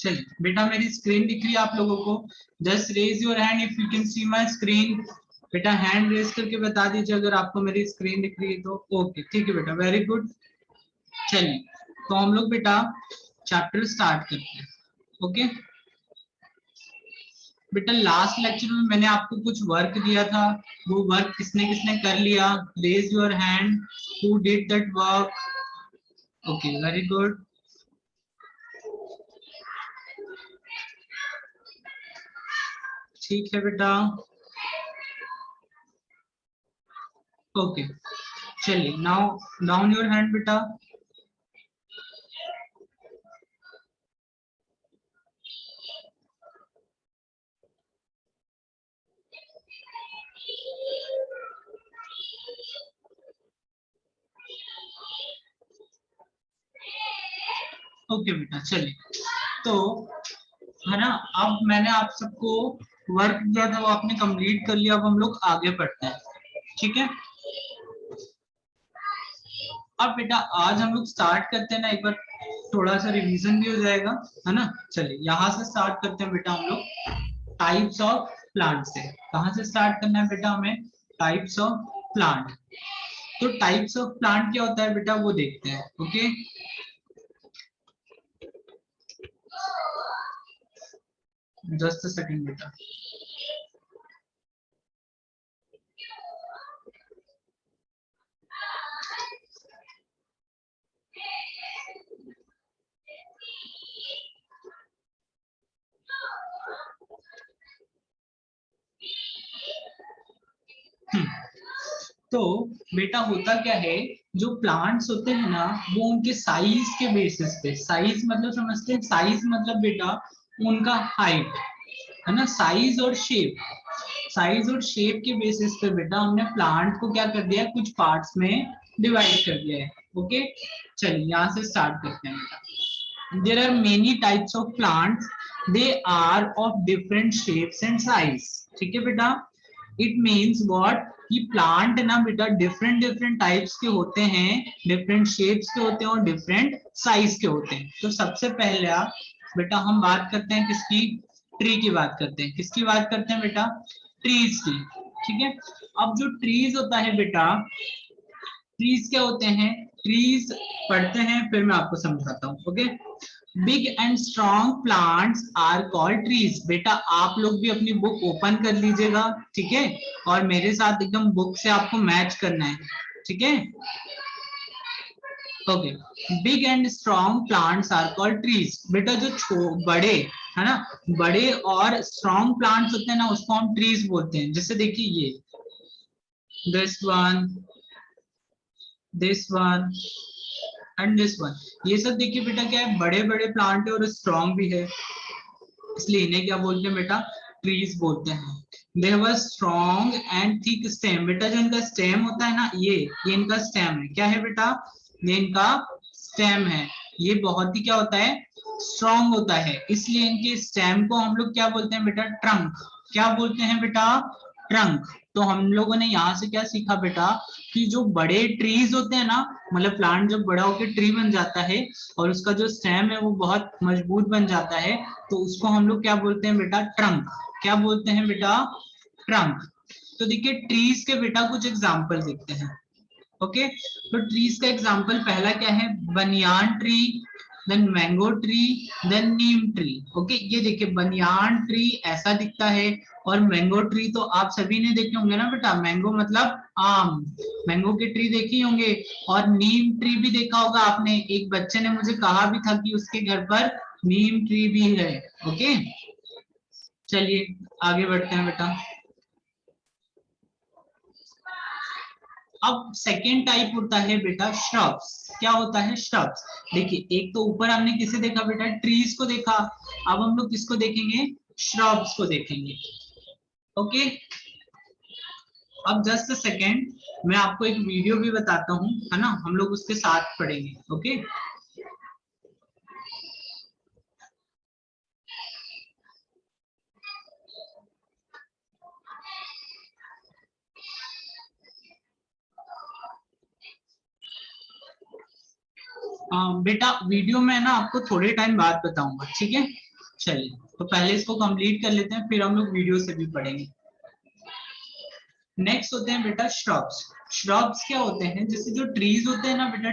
चलिए बेटा मेरी स्क्रीन दिख रही है आप लोगों को? Just raise your hand if you can see my screen. बेटा हैंड रेज करके बता दीजिए अगर आपको मेरी स्क्रीन दिख रही है तो। ओके ठीक है बेटा, वेरी गुड। चलिए तो हम लोग बेटा चैप्टर स्टार्ट करते हैं। ओके बेटा लास्ट लेक्चर में मैंने आपको कुछ वर्क दिया था, वो वर्क किसने किसने कर लिया? Raise your hand who did that work. Okay very good. ठीक है बेटा, ओके चलिए नाउ डाउन योर हैंड बेटा। ओके बेटा चलिए तो है ना, अब मैंने आप सबको वर्क दिया था वो आपने कंप्लीट कर लिया। अब हम लोग आगे बढ़ते हैं, ठीक है। अब बेटा आज हम लोग स्टार्ट करते हैं ना, एक बार थोड़ा सा रिवीजन भी हो जाएगा, है ना। चलिए यहाँ से स्टार्ट करते हैं बेटा हम लोग टाइप्स ऑफ प्लांट से। कहाँ से स्टार्ट करना है बेटा हमें? Types of plant. तो टाइप्स ऑफ प्लांट क्या होता है बेटा वो देखते हैं। ओके जस्ट अ सेकंड बेटा। तो बेटा होता क्या है, जो प्लांट्स होते हैं ना वो उनके साइज के बेसिस पे, साइज मतलब समझते हैं, साइज मतलब बेटा उनका हाइट, है ना, साइज और शेप, साइज और शेप के बेसिस पे बेटा हमने प्लांट को क्या कर दिया है, कुछ पार्ट्स में डिवाइड कर दिया है। ओके चलिए यहाँ से स्टार्ट करते हैं बेटा। There are many types of plants, they are of different shapes and size. ठीक है बेटा, इट मीन्स व्हाट, कि प्लांट ना बेटा डिफरेंट डिफरेंट टाइप्स के होते हैं, डिफरेंट शेप्स के होते हैं और डिफरेंट साइज के होते हैं। तो सबसे पहले बेटा हम बात करते हैं किसकी? ट्री की बात करते हैं। किसकी बात करते हैं बेटा? ट्रीज की। ठीक है, अब जो ट्रीज होता है बेटा, ट्रीज क्या होते हैं? ट्रीज पढ़ते हैं फिर मैं आपको समझाता हूँ। Okay, big and strong plants are called trees. बेटा आप लोग भी अपनी बुक ओपन कर लीजिएगा, ठीक है, और मेरे साथ एकदम बुक से आपको मैच करना है, ठीक है। Okay, big and strong plants are called trees. बेटा जो बड़े, है ना, बड़े और स्ट्रॉन्ग प्लांट्स होते हैं ना उसको हम ट्रीज बोलते हैं। जैसे देखिए ये this one, this one and this one, ये सब देखिए बेटा क्या है, बड़े बड़े प्लांट है और स्ट्रॉन्ग भी है, इसलिए इन्हें क्या बोलते हैं बेटा? ट्रीज बोलते हैं। They have a strong and thick stem. बेटा जो इनका स्टेम होता है ना, ये इनका स्टेम है। क्या है बेटा? ये इनका स्टेम है। ये बहुत ही क्या होता है? स्ट्रॉन्ग होता है, इसलिए इनके स्टेम को हम लोग क्या बोलते हैं बेटा? ट्रंक। क्या बोलते हैं बेटा? ट्रंक। तो हम लोगों ने यहाँ से क्या सीखा बेटा, कि जो बड़े ट्रीज होते हैं ना, मतलब प्लांट जब बड़ा होकर ट्री बन जाता है और उसका जो स्टेम है वो बहुत मजबूत बन जाता है, तो उसको हम लोग क्या बोलते हैं बेटा? ट्रंक। क्या बोलते हैं बेटा? ट्रंक। तो देखिए ट्रीज के बेटा कुछ एग्जाम्पल देखते हैं। ओके, तो ट्रीज का एग्जाम्पल पहला क्या है? Banyan tree, then mango tree, then neem tree. Okay, ये देखिए बनियान ट्री ऐसा दिखता है, और मैंगो ट्री तो आप सभी ने देखे होंगे ना बेटा, मैंगो मतलब आम, मैंगो के ट्री देखे होंगे। और नीम ट्री भी देखा होगा आपने, एक बच्चे ने मुझे कहा भी था कि उसके घर पर नीम ट्री भी है। ओके चलिए आगे बढ़ते हैं बेटा। अब सेकेंड टाइप होता है बेटा श्रब्स। क्या होता है? श्रब्स। देखिए एक तो ऊपर हमने किसे देखा बेटा? ट्रीज को देखा। अब हम लोग किसको देखेंगे? श्रब्स को देखेंगे। ओके, अब जस्ट अ सेकेंड मैं आपको एक वीडियो भी बताता हूँ, है ना, हम लोग उसके साथ पढ़ेंगे। ओके बेटा वीडियो में ना आपको थोड़े टाइम बाद बताऊंगा, ठीक है। चलिए तो पहले इसको कंप्लीट कर लेते हैं, फिर हम लोग वीडियो से भी पढ़ेंगे। नेक्स्ट होते हैं बेटा श्रब्स। श्रब्स क्या होते हैं, जैसे जो ट्रीज होते हैं ना बेटा,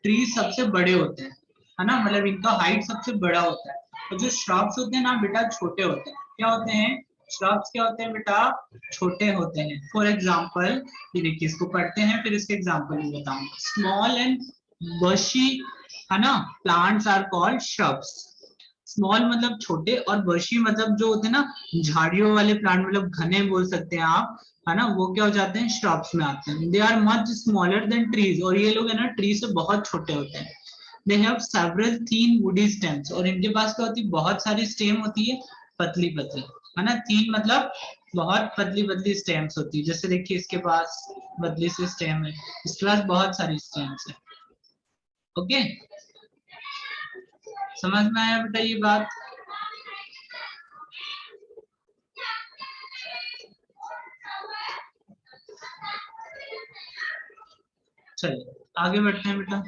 ट्रीज सबसे बड़े होते हैं, है ना, मतलब इनका हाइट सबसे बड़ा होता है। और जो श्रब्स होते हैं ना बेटा, छोटे होते हैं। क्या होते हैं श्रब्स, क्या होते हैं बेटा, छोटे होते हैं। फॉर एग्जाम्पल ये देखिए, इसको पढ़ते हैं फिर इसके एग्जाम्पल भी बताऊंगा। स्मॉल एंड बशी, है ना, plants are called shrubs. Small मतलब छोटे, और बशी मतलब जो होते हैं ना झाड़ियों वाले प्लांट, मतलब घने बोल सकते हैं आप, है ना, वो क्या हो जाते हैं श्रब्स में आते हैं। They are much smaller than trees, और ये लोग है ना ट्री से बहुत छोटे होते हैं। They have several thin woody stems, और इनके पास क्या होती है, बहुत सारी स्टेम होती है, पतली पतली, है ना। थीन मतलब बहुत पतली पतली स्टेम्स होती है। जैसे देखिए इसके पास पतली सी स्टेम है, इसके पास बहुत सारी स्टेम्स है। ओके, समझ में आया बेटा ये बात? चलिए आगे बढ़ते हैं बेटा।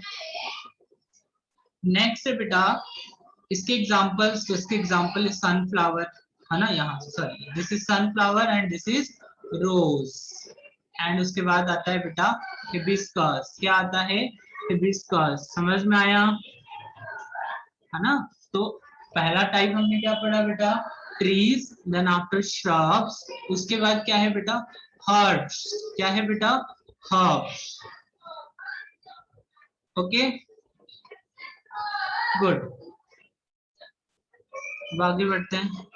नेक्स्ट है बेटा इसके एग्जांपल्स, तो इसके एग्जांपल इज सनफ्लावर, है ना, यहाँ sorry this is sunflower and this is rose. And उसके बाद आता है बेटा हिबिस्कस। क्या आता है, हिबिस्कस। समझ में आया, है ना। तो पहला टाइप हमने क्या पढ़ा बेटा, ट्रीज, देन आफ्टर श्रब्स, उसके बाद क्या है बेटा, हर्ब्स। क्या है बेटा, हर्ब्स। ओके गुड, आगे बढ़ते हैं।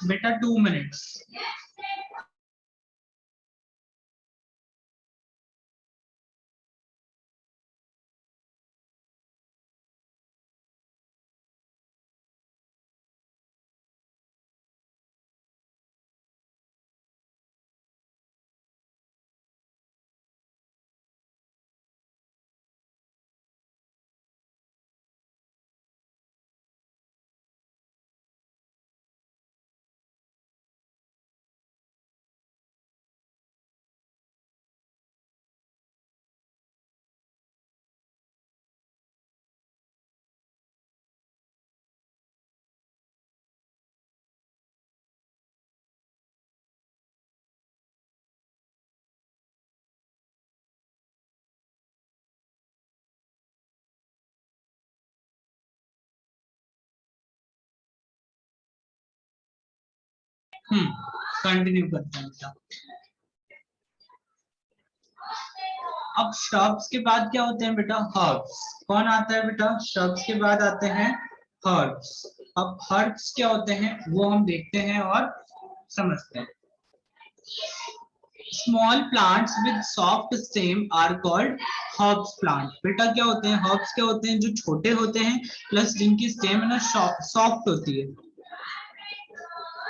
बेटा 2 मिनट्स। कंटिन्यू करते हैं बेटा। अब श्रब्स के बाद क्या होते हैं बेटा, हर्ब्स। कौन आता है बेटा, श्रब्स के बाद आते हैं हर्ब्स। अब हर्ब्स क्या होते हैं वो हम देखते हैं और समझते हैं। Small plants with soft stem are called herbs plant. बेटा क्या होते हैं, हर्ब्स क्या होते हैं, जो छोटे होते हैं प्लस जिनकी स्टेम है ना सॉफ्ट होती है,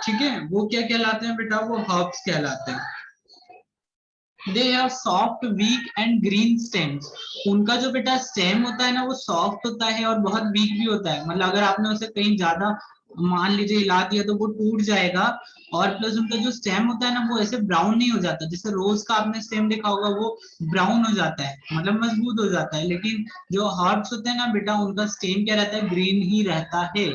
ठीक है, वो क्या कहलाते हैं बेटा, वो हर्ब्स कहलाते हैं। They have soft weak and green stems. उनका जो बेटा स्टेम होता है ना वो सॉफ्ट होता है और बहुत वीक भी होता है, मतलब अगर आपने उसे कहीं ज्यादा मान लीजिए हिला दिया तो वो टूट जाएगा। और प्लस उनका जो स्टेम होता है ना वो ऐसे ब्राउन नहीं हो जाता, जैसे रोज का आपने स्टेम देखा होगा वो ब्राउन हो जाता है, मतलब मजबूत हो जाता है। लेकिन जो हर्ब्स होते हैं ना बेटा, उनका स्टेम क्या रहता है, ग्रीन ही रहता है।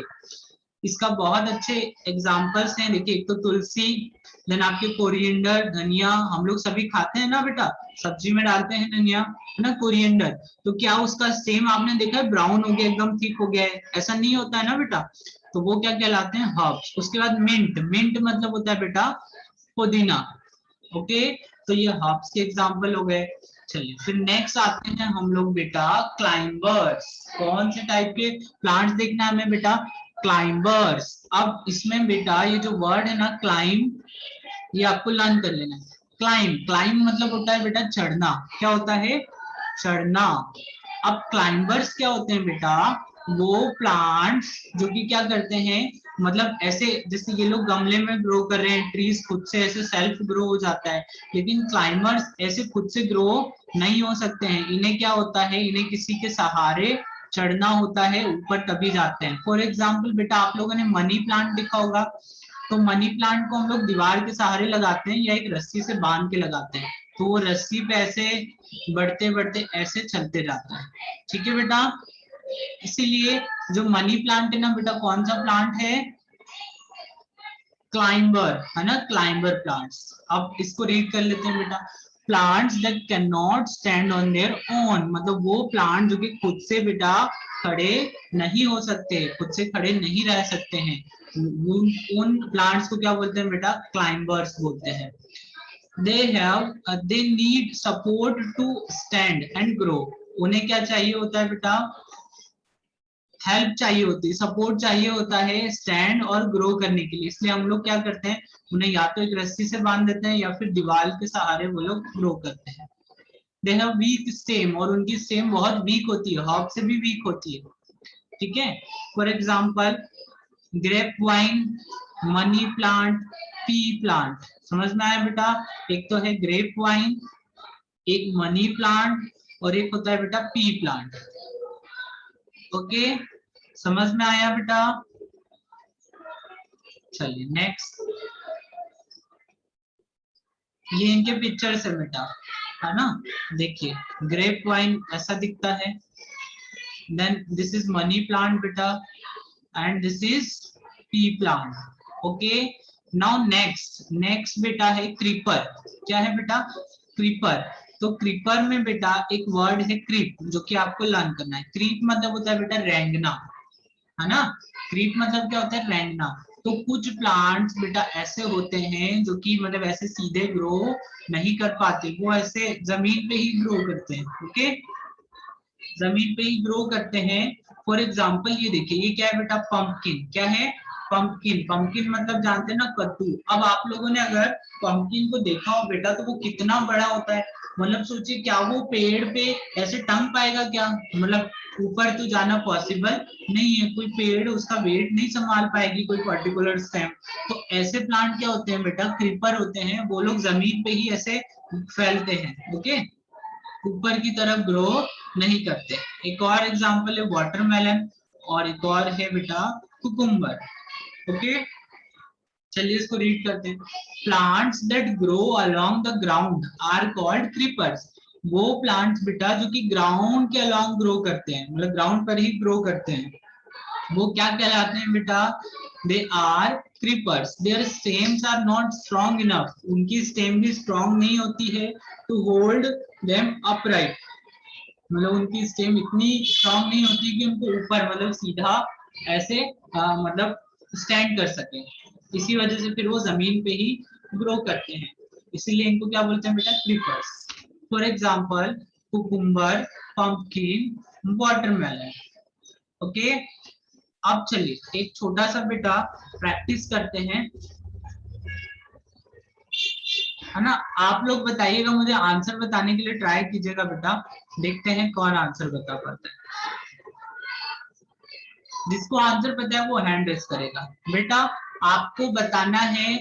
इसका बहुत अच्छे एग्जाम्पल्स हैं, देखिए एक तो तुलसी, देन आपके कोरिएंडर, धनिया, हम लोग सभी खाते हैं ना बेटा, सब्जी में डालते हैं धनिया, है ना, कोरिएंडर। तो क्या उसका सेम आपने देखा है ब्राउन हो गया, एकदम थिक हो गया है, ऐसा नहीं होता है ना बेटा। तो वो क्या कहलाते हैं, हर्ब्स। उसके बाद मिंट, मिंट मतलब होता है बेटा पुदीना। ओके, तो ये हर्ब्स के एग्जाम्पल हो गए। चलिए फिर नेक्स्ट आते हैं हम लोग बेटा क्लाइंबर्स। कौन से टाइप के प्लांट्स देखना है हमें बेटा, क्लाइंबर्स। अब इसमें बेटा ये जो वर्ड है ना क्लाइंब, ये आपको लर्न कर लेना है। क्लाइंब, क्लाइंब मतलब होता है बेटा चढ़ना। क्या होता है, चढ़ना। अब क्लाइंबर्स क्या होते हैं बेटा, वो प्लांट्स जो कि क्या करते हैं, मतलब ऐसे जैसे ये लोग गमले में ग्रो कर रहे हैं, ट्रीज खुद से ऐसे सेल्फ ग्रो हो जाता है, लेकिन क्लाइंबर्स ऐसे खुद से ग्रो नहीं हो सकते हैं। इन्हें क्या होता है, इन्हें किसी के सहारे चढ़ना होता है ऊपर तभी जाते हैं। फॉर एग्जाम्पल बेटा आप लोगों ने मनी प्लांट देखा होगा, तो मनी प्लांट को हम लोग दीवार के सहारे लगाते हैं या एक रस्सी से बांध के लगाते हैं, तो वो रस्सी पे ऐसे बढ़ते बढ़ते ऐसे चलते जाता है। ठीक है बेटा, इसीलिए जो मनी प्लांट है ना बेटा, कौन सा प्लांट है, क्लाइंबर है ना, क्लाइंबर प्लांट्स। अब इसको रीड कर लेते हैं बेटा, plants that can not stand on their own, मतलब वो प्लांट जो कि खुद से बेटा खड़े नहीं हो सकते, खुद से खड़े नहीं रह सकते हैं, उन प्लांट्स को क्या बोलते हैं बेटा, क्लाइंबर्स बोलते हैं। they need support to stand and grow, उन्हें क्या चाहिए होता है बेटा, हेल्प चाहिए होती है, सपोर्ट चाहिए होता है स्टैंड और ग्रो करने के लिए, इसलिए हम लोग क्या करते हैं, उन्हें या तो एक रस्सी से बांध देते हैं या फिर दीवार के सहारे वो लोग ग्रो करते हैं। दे हैव वीक स्टेम, और उनकी स्टेम बहुत वीक होती है, हॉप से भी वीक होती है। ठीक है, for example grape vine, money plant, pea plant, समझ में आया बेटा, एक तो है ग्रेप वाइन, एक मनी प्लांट और एक होता है बेटा पी प्लांट। ओके, समझ में आया बेटा, चलिए नेक्स्ट, ये इनके पिक्चर्स है बेटा, है ना, देखिए ग्रेप वाइन ऐसा दिखता है, then this is money plant बेटा, and this is pea plant. Okay, now next बेटा है क्रीपर। क्या है बेटा, क्रीपर। तो क्रीपर में बेटा एक वर्ड है क्रीप, जो कि आपको लर्न करना है। क्रीप मतलब होता है बेटा रेंगना, है ना, क्रीप मतलब क्या होता है, रेंगना। तो कुछ प्लांट्स बेटा ऐसे होते हैं जो कि मतलब ऐसे सीधे ग्रो नहीं कर पाते, वो ऐसे जमीन पे ही ग्रो करते हैं। ओके, जमीन पे ही ग्रो करते हैं। फॉर एग्जाम्पल ये देखिए, ये क्या है बेटा, पंपकिन। क्या है, पंपकिन। पंपकिन मतलब जानते हैं ना, कद्दू। अब आप लोगों ने अगर पंपकिन को देखा हो बेटा, तो वो कितना बड़ा होता है, मतलब सोचिए क्या वो पेड़ पे ऐसे टंग पाएगा क्या, मतलब ऊपर तो जाना पॉसिबल नहीं है, कोई पेड़ उसका वेट नहीं संभाल पाएगी, कोई पर्टिकुलर स्टेम। तो ऐसे प्लांट क्या होते हैं बेटा, क्रीपर होते हैं, वो लोग जमीन पे ही ऐसे फैलते हैं। ओके, ऊपर की तरफ ग्रो नहीं करते। एक और एग्जांपल है वाटरमेलन, और एक और है बेटा कुकुम्बर। ओके, चलिए इसको रीड करते हैं। Plants that grow along the ground are called creepers. वो प्लांट्स बेटा जो कि ग्राउंड के अलोंग ग्रो करते हैं, मतलब ग्राउंड पर ही ग्रो करते हैं, वो क्या कहलाते हैं बेटा, they are creepers. Their stems are not strong enough, उनकी स्टेम भी स्ट्रॉन्ग नहीं होती है टू होल्ड देम अपराइट, मतलब उनकी स्टेम इतनी स्ट्रॉन्ग नहीं होती कि उनको ऊपर मतलब सीधा ऐसे मतलब स्टैंड कर सके, इसी वजह से फिर वो जमीन पे ही ग्रो करते हैं, इसीलिए इनको क्या बोलते हैं बेटा, creepers. For example cucumber, pumpkin, watermelon. Okay, अब चलिए एक छोटा सा बेटा प्रैक्टिस करते हैं, है ना। आप लोग बताइएगा, मुझे आंसर बताने के लिए ट्राई कीजिएगा बेटा, देखते हैं कौन आंसर बता पाता है। जिसको आंसर पता है वो हैंड रेस करेगा। बेटा आपको बताना है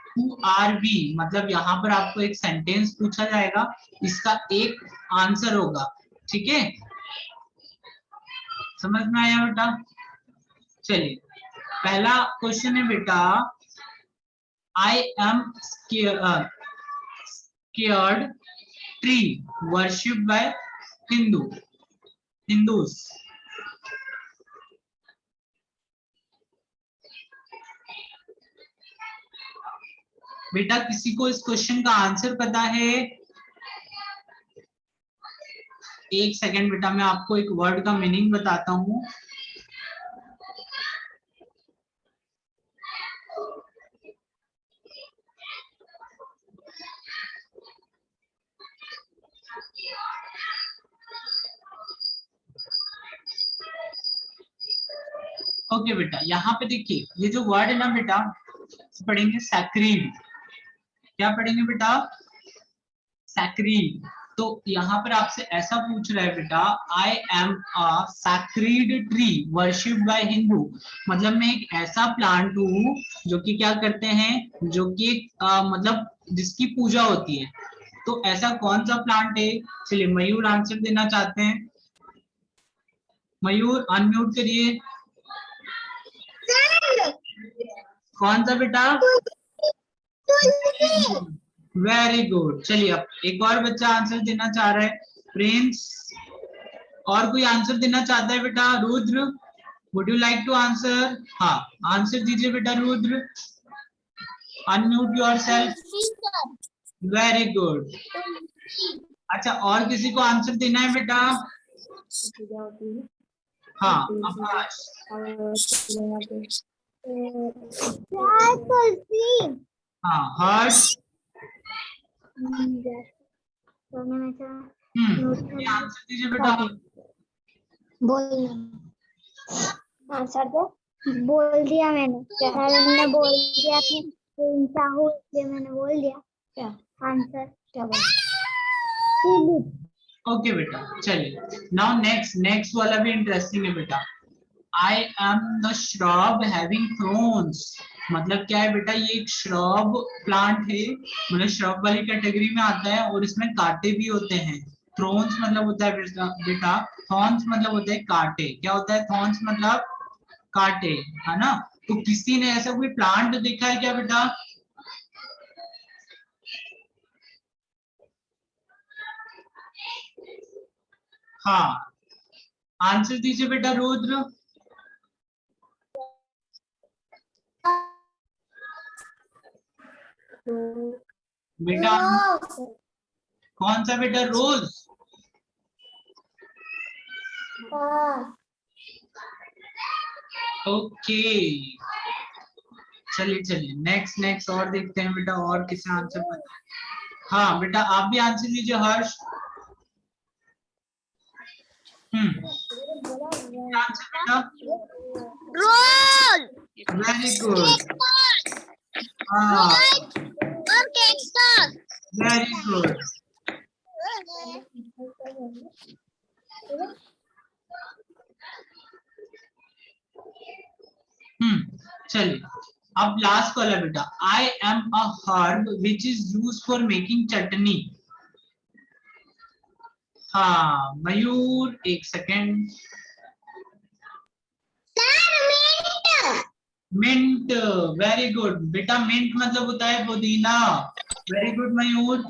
हु आर वी, मतलब यहाँ पर आपको एक सेंटेंस पूछा जाएगा, इसका एक आंसर होगा। ठीक है, समझ में आया बेटा। चलिए पहला क्वेश्चन है बेटा, I M scared tree worshipped by Hindus। बेटा किसी को इस क्वेश्चन का आंसर पता है? एक सेकेंड बेटा, मैं आपको एक वर्ड का मीनिंग बताता हूँ। ओके बेटा, यहाँ पे देखिए ये जो वर्ड है ना बेटा, पढ़ेंगे सैक्रीड। क्या पढ़ेंगे बेटा? सैक्रीड। तो यहाँ पर आपसे ऐसा पूछ रहा है बेटा, I am a sacred tree worshipped by Hindu, मतलब मैं एक ऐसा प्लांट हूँ जो कि क्या करते हैं, जो कि मतलब जिसकी पूजा होती है। तो ऐसा कौन सा प्लांट है? चलिए मयूर आंसर देना चाहते हैं। मयूर अनम्यूट करिए। कौन सा बेटा? Very good. चलिए अब एक और बच्चा आंसर देना चाह रहा है, प्रिंस। और कोई आंसर देना चाहता है बेटा? Rudra, would you like to answer? हाँ, आंसर दीजिए बेटा Rudra. Unmute yourself. Very good. अच्छा, और किसी को आंसर देना है बेटा? हाँ, आकाश। हाँ, हर्ष। आंसर दीजिए बेटा। आंसर दो। बोल दिया मैंने, मैंने बोल दिया था, मैंने बोल दिया क्या आंसर, क्या बोल? ओके बेटा, चलिए नाउ नेक्स्ट वाला भी इंटरेस्टिंग है बेटा। I am the shrub having thorns। मतलब क्या है बेटा? ये एक श्रब प्लांट है, मतलब श्रब वाली कैटेगरी में आता है और इसमें कांटे भी होते हैं। थ्रोन्स मतलब होता है बेटा, थॉर्न्स मतलब होता है कांटे। क्या होता है? थॉर्न्स मतलब कांटे, है ना? तो किसी ने ऐसा कोई प्लांट देखा है क्या बेटा? हाँ, आंसर दीजिए बेटा रुद्र। बेटा कौन सा बेटा? रोज। ओके, चलिए नेक्स्ट और देखते हैं बेटा, और किसे आंसर पता है? हाँ बेटा, आप भी आंसर दीजिए हर्ष। आंसर बेटा। रोल। Very good. हाँ, वेरी गुड। चलिए अब लास्ट वाला बेटा। I am a herb which is use for making chutney. हाँ मयूर, एक सेकेंड। मिंट, वेरी गुड बेटा। मिंट मतलब होता है पुदीना। Very good Mayur.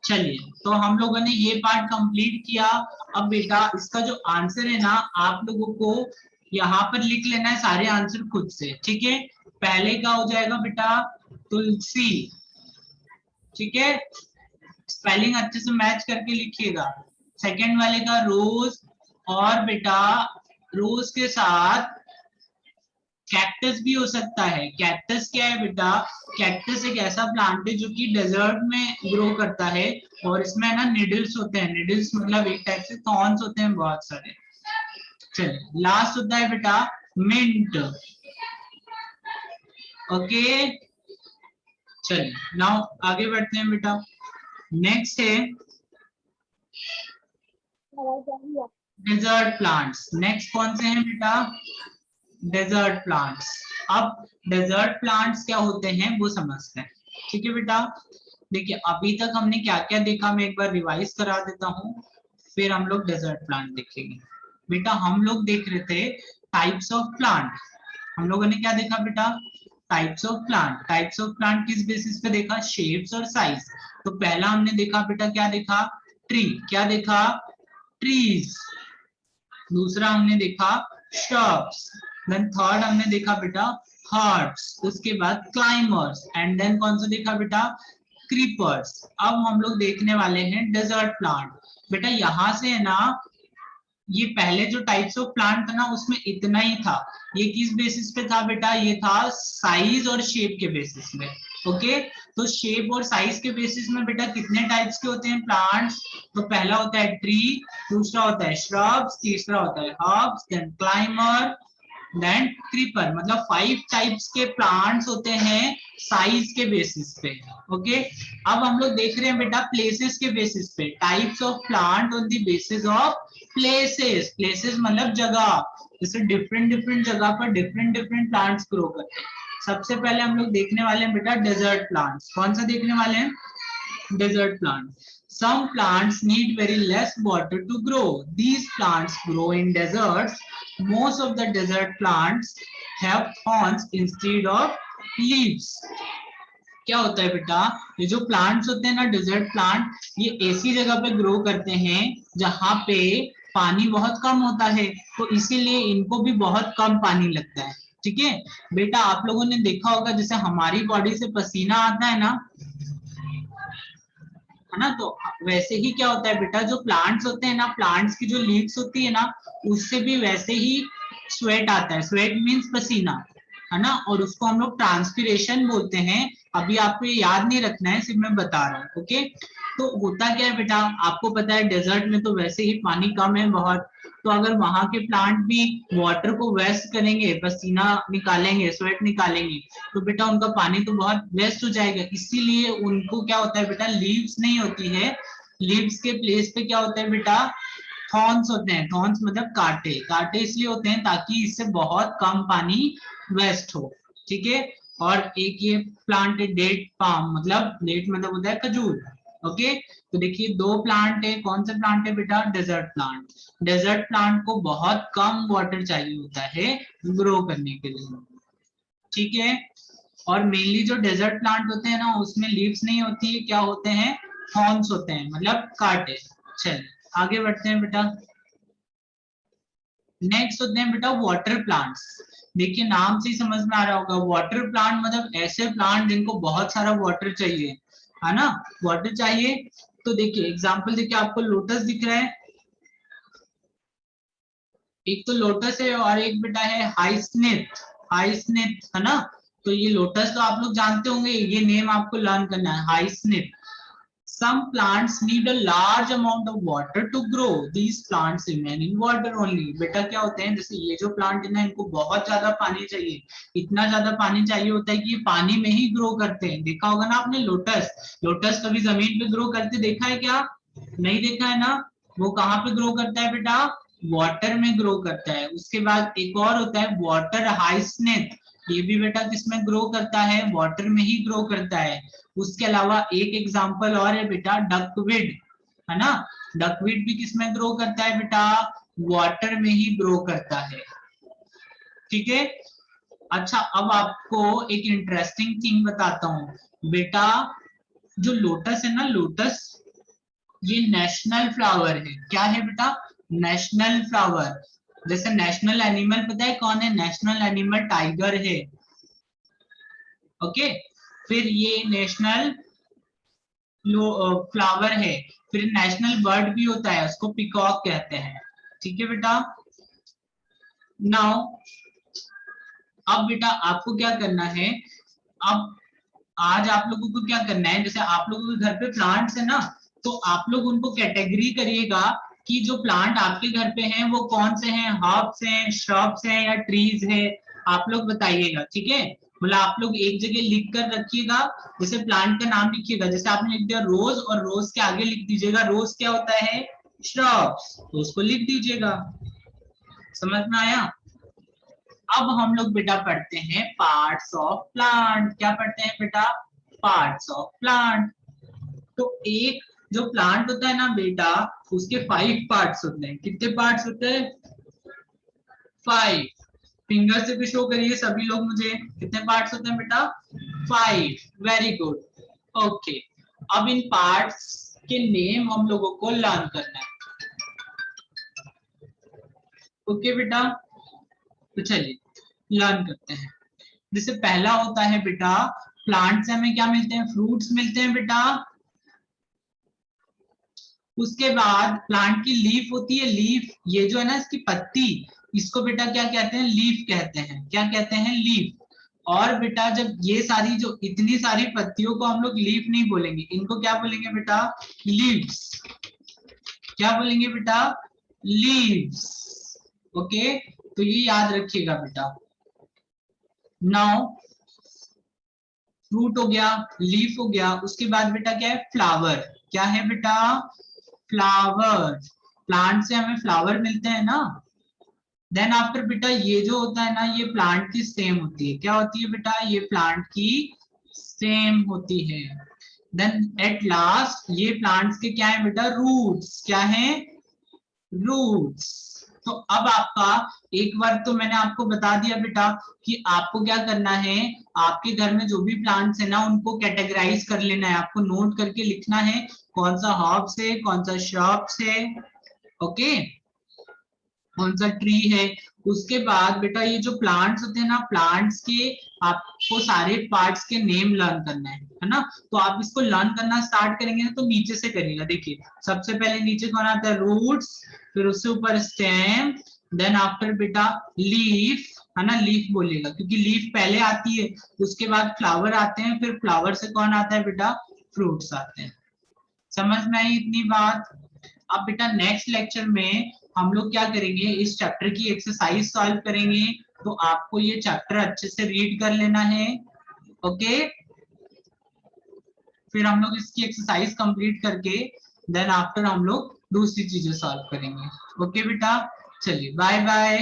चलिए, तो हम लोगों ने ये पार्ट कंप्लीट किया। अब बेटा इसका जो आंसर है ना, आप लोगों को यहाँ पर लिख लेना है सारे आंसर खुद से, ठीक है? पहले का हो जाएगा बेटा तुलसी, ठीक है? स्पेलिंग अच्छे से मैच करके लिखिएगा। सेकंड वाले का रोज, और बेटा रोज के साथ कैक्टस भी हो सकता है। कैक्टस क्या है बेटा? कैक्टस एक ऐसा प्लांट है जो कि डेजर्ट में ग्रो करता है, और इसमें ना निडल्स होते हैं। निडल्स मतलब एक टाइप से थॉर्न्स होते हैं बहुत सारे। चलिए लास्ट होता है बेटा मिंट। ओके, चलिए नाउ आगे बढ़ते हैं बेटा। नेक्स्ट है डेजर्ट प्लांट्स। नेक्स्ट कौन से हैं बेटा? Desert plants. अब डेजर्ट प्लांट्स क्या होते हैं वो समझते हैं, ठीक है बेटा? देखिए अभी तक हमने क्या क्या देखा, मैं एक बार रिवाइज करा देता हूँ, फिर हम लोग डेजर्ट प्लांट देखेंगे। बेटा हम लोग देख रहे थे टाइप्स ऑफ प्लांट। हम लोगों ने क्या देखा बेटा? Types of plant. Types of plant किस बेसिस पे देखा? शेप्स और साइज। तो पहला हमने देखा बेटा, क्या देखा? ट्री। क्या देखा? ट्रीज। दूसरा हमने देखा shrubs, देन थर्ड हमने देखा बेटा हर्ब्स, उसके बाद क्लाइमर्स, एंड देन कौन सा देखा बेटा? क्रीपर्स। अब हम लोग देखने वाले हैं डेजर्ट प्लांट। बेटा यहाँ से है ना, ये पहले जो टाइप्स ऑफ प्लांट था ना उसमें इतना ही था। ये किस बेसिस पे था बेटा? ये था साइज और शेप के बेसिस में। ओके, तो शेप और साइज के बेसिस में बेटा कितने टाइप्स के होते हैं प्लांट्स? तो पहला होता है ट्री, दूसरा होता है श्रब्स, तीसरा होता है herbs, then climber, then creeper. मतलब 5 टाइप्स के प्लांट्स होते हैं साइज के बेसिस पे। ओके, अब हम लोग देख रहे हैं बेटा प्लेसेस के बेसिस पे। Types of plant on the basis of places. Places मतलब जगह, जैसे डिफरेंट डिफरेंट जगह पर डिफरेंट डिफरेंट प्लांट्स ग्रो करते हैं। सबसे पहले हम लोग देखने वाले हैं बेटा डेजर्ट प्लांट्स। कौन सा देखने वाले हैं? desert plant. Some plants need very less water to grow. These plants grow in deserts. Most of the desert plants have thorns instead of leaves. क्या होता है बेटा, ये जो प्लांट्स होते हैं ना डेजर्ट प्लांट, ये ऐसी जगह पे ग्रो करते हैं जहां पे पानी बहुत कम होता है, तो इसीलिए इनको भी बहुत कम पानी लगता है। ठीक है बेटा, आप लोगों ने देखा होगा जैसे हमारी बॉडी से पसीना आता है ना, है ना, तो वैसे ही क्या होता है बेटा, जो प्लांट्स होते हैं ना, प्लांट्स की जो लीव्स होती है ना, उससे भी वैसे ही स्वेट आता है। स्वेट मीन्स पसीना, है ना, और उसको हम लोग ट्रांसपिरेशन बोलते हैं। अभी आपको ये याद नहीं रखना है, सिर्फ मैं बता रहा हूँ। ओके, तो होता क्या है बेटा, आपको पता है डेजर्ट में तो वैसे ही पानी कम है बहुत, तो अगर वहां के प्लांट भी वाटर को वेस्ट करेंगे, पसीना निकालेंगे, स्वेट निकालेंगे, तो बेटा उनका पानी तो बहुत वेस्ट हो जाएगा। इसीलिए उनको क्या होता है बेटा, लीव्स नहीं होती है, लीव्स के प्लेस पे क्या होता है बेटा, थॉर्न्स होते हैं। थॉर्न्स मतलब कांटे। कांटे इसलिए होते हैं ताकि इससे बहुत कम पानी वेस्ट हो। ठीक है, और एक ये प्लांट है डेट पाम, मतलब डेट मतलब होता है खजूर। ओके, तो देखिए दो प्लांट है, कौन से प्लांट है बेटा, डेजर्ट प्लांट। डेजर्ट प्लांट को बहुत कम वाटर चाहिए होता है ग्रो करने के लिए। ठीक है, और मेनली जो डेजर्ट प्लांट होते हैं ना, उसमें लीव्स नहीं होती है, क्या होते हैं, थॉर्न्स होते हैं, मतलब कांटे। चलिए आगे बढ़ते हैं बेटा। नेक्स्ट होते हैं बेटा वाटर प्लांट्स। देखिए नाम से ही समझ में आ रहा होगा, वाटर प्लांट मतलब ऐसे प्लांट जिनको बहुत सारा वाटर चाहिए, है ना, वाटर चाहिए। तो देखिए एग्जांपल देखिए, आपको लोटस दिख रहा है, एक तो लोटस है और एक बेटा है हाइस्नेथ। हाइस्नेथ, है ना, तो ये लोटस तो आप लोग जानते होंगे, ये नेम आपको लर्न करना है, हाइस्नेथ। Some plants need a large amount of water to grow. These plants remain in water only. बेटा क्या होते हैं, जैसे ये जो प्लांट है ना, इनको बहुत ज्यादा पानी चाहिए, इतना ज्यादा पानी चाहिए होता है कि ये पानी में ही ग्रो करते हैं। देखा होगा ना आपने लोटस, लोटस कभी जमीन पे ग्रो करते देखा है क्या, नहीं देखा है ना, वो कहाँ पे ग्रो करता है बेटा, वाटर में ग्रो करता है। उसके बाद एक और होता है वाटर हाइस्नेथ, ये भी बेटा किसमें ग्रो करता है, वाटर में ही ग्रो करता है। उसके अलावा एक एग्जांपल और है बेटा डकवीड, है ना, डकवीड भी किसमें ग्रो करता है बेटा, वाटर में ही ग्रो करता है। ठीक है, अच्छा अब आपको एक इंटरेस्टिंग थिंग बताता हूँ बेटा, जो लोटस है ना, लोटस ये नेशनल फ्लावर है। क्या है बेटा, नेशनल फ्लावर। जैसे नेशनल एनिमल पता है कौन है, नेशनल एनिमल टाइगर है। ओके, फिर ये नेशनल फ्लावर है, फिर नेशनल बर्ड भी होता है, उसको पिकॉक कहते हैं। ठीक है बेटा, नाउ अब बेटा आपको क्या करना है, अब आज आप लोगों को क्या करना है, जैसे आप लोगों के घर पे प्लांट्स है ना, तो आप लोग उनको कैटेगरी करिएगा कि जो प्लांट आपके घर पे हैं वो कौन से हैं, हर्ब्स हैं, श्रब्स हैं या ट्रीज है, आप लोग बताइएगा। ठीक है, मतलब आप लोग एक जगह लिख कर रखिएगा, जैसे प्लांट का नाम लिखिएगा, जैसे आपने लिख दिया रोज, और रोज के आगे लिख दीजिएगा रोज क्या होता है, श्रब्स, तो उसको लिख दीजिएगा। समझ में आया। अब हम लोग बेटा पढ़ते हैं पार्ट्स ऑफ प्लांट। क्या पढ़ते हैं बेटा, पार्ट्स ऑफ प्लांट। तो एक जो प्लांट होता है ना बेटा, उसके 5 पार्ट्स होते हैं। कितने पार्ट्स होते हैं, 5। फिंगर से भी शो करिए सभी लोग मुझे, कितने पार्ट्स होते हैं बेटा, 5। Very good. ओके, अब इन पार्ट्स के नेम हम लोगों को लर्न करना है। ओके बेटा, तो चलिए लर्न करते हैं। जैसे पहला होता है बेटा, प्लांट से हमें क्या मिलते हैं, फ्रूट्स मिलते हैं बेटा। उसके बाद प्लांट की लीफ होती है, लीफ, ये जो है ना इसकी पत्ती, इसको बेटा क्या कहते हैं, लीफ कहते हैं। क्या कहते हैं, लीफ। और बेटा जब ये सारी जो इतनी सारी पत्तियों को हम लोग लीफ नहीं बोलेंगे, इनको क्या बोलेंगे बेटा, लीव्स। क्या बोलेंगे बेटा, लीव्स। ओके, तो ये याद रखिएगा बेटा। नाउ फ्रूट हो गया, लीफ हो गया, उसके बाद बेटा क्या है, फ्लावर। क्या है बेटा, फ्लावर। प्लांट से हमें फ्लावर मिलते हैं ना। देन आफ्टर बेटा ये जो होता है ना, ये प्लांट की स्टेम होती है। क्या होती है बेटा, ये प्लांट की स्टेम होती है। देन एट लास्ट ये प्लांट्स के क्या है बेटा, रूट्स, क्या है, रूट्स। तो अब आपका एक बार तो मैंने आपको बता दिया बेटा कि आपको क्या करना है, आपके घर में जो भी प्लांट्स है ना उनको कैटेगराइज कर लेना है, आपको नोट करके लिखना है कौन सा हर्ब्स है, कौन सा श्रब्स है, ओके, कौन सा ट्री है। उसके बाद बेटा ये जो प्लांट्स होते हैं ना, प्लांट्स के आपको सारे पार्ट्स के नेम लर्न करना है ना। तो आप इसको लर्न करना स्टार्ट करेंगे ना तो नीचे से करिएगा। देखिए सबसे पहले नीचे कौन आता है, रूट्स, फिर उससे ऊपर स्टेम, देन आफ्टर बेटा लीफ, है ना, लीफ बोलिएगा क्योंकि लीफ पहले आती है, उसके बाद फ्लावर आते हैं, फिर फ्लावर से कौन आता है बेटा, फ्रूट्स आते हैं। समझ में आई इतनी बात। अब बेटा नेक्स्ट लेक्चर में हम लोग क्या करेंगे, इस चैप्टर की एक्सरसाइज सॉल्व करेंगे। तो आपको ये चैप्टर अच्छे से रीड कर लेना है, ओके। फिर हम लोग इसकी एक्सरसाइज कंप्लीट करके देन आफ्टर हम लोग दूसरी चीजें सॉल्व करेंगे, ओके बेटा। चलिए बाय बाय।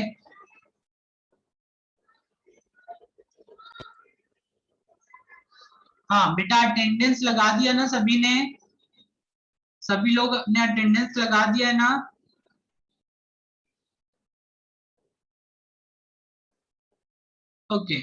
हाँ बेटा अटेंडेंस लगा दिया ना सभी ने, सभी लोग अपने अटेंडेंस लगा दिया है ना, ओके।